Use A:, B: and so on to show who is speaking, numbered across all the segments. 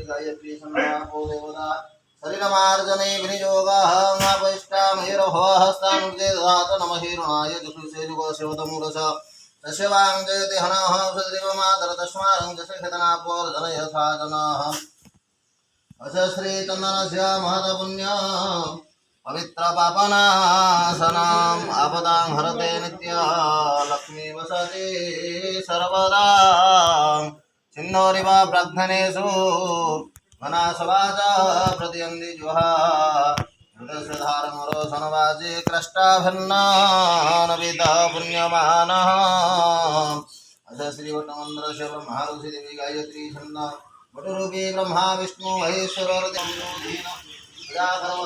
A: गायत्री संज्ञापो देवता शरीरमार्जने विनियोगः नापैष्टामहिरभवः स्थानुर्जे ददात नमहिरुणाय चक्षुषे जुगोशिवतमूलस तस्य वाङ्जयति हनः सुदेवमातर तस्मारं जसखितनापोर्धन यथा जनाः अश्री चन्दनस्य महतपुण्य पवित्र पापनाशनाम् आपदां हरते नित्य लक्ष्मी वसति सर्वदा सिन्नोरिव प्रार्थनेषु मनासवाचा प्रतियन्ति जुहा धारमरोसनवाजे क्रष्टाभिन्नानविद पुण्यमानः श्रीवटमन्द्रस्य ब्रह्मारुषि देवी गायत्री छन्द वटुरूपी ब्रह्मा विष्णु महेश्वर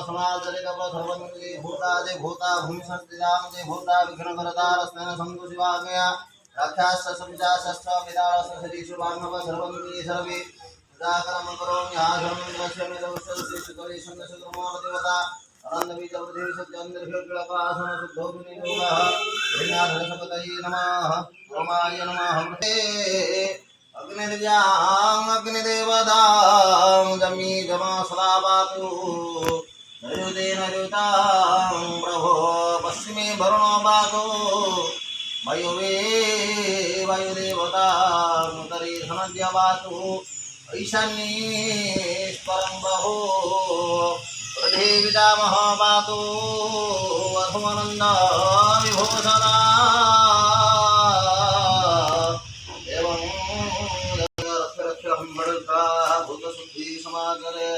A: समाचरितपथर्वन्ति भूतादि भूता भूमिसंस्थितां भूता विघ्नकरतारस्तेन सन्तु शिवाज्ञया राक्षाश्च सविजाश्च विदारश्च सरीषु वाङ्मव सर्वन्ति सर्वे उदाकरं करोम्याशरमस्य मेदवश्यश्रीशुकरीशन्दशुक्रमोदेवता अनन्दबीजवृद्धिसज्जन्द्रभिर्विलपासन शुद्धोऽग्नियोगः ऋणाधरसपतये नमः रोमाय नमः अग्निर्याम् अग्निदेवतां जमी जमा सदा पातु नरुते नरुतां प्रभो पश्चिमे वरुणो पातु वायुवे वायुदेवतां उत्तरे धनद्य पातु ईशान्येश्वरं बहो वृद्धे पितामह पातु अधुमनन्द विभूषणा एवं रक्ष भूतशुद्धि समाचरे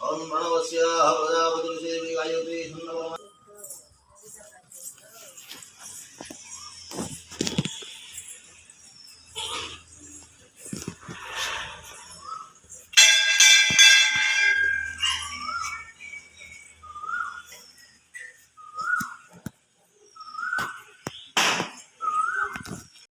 A: ओं प्रणवस्य प्रजापति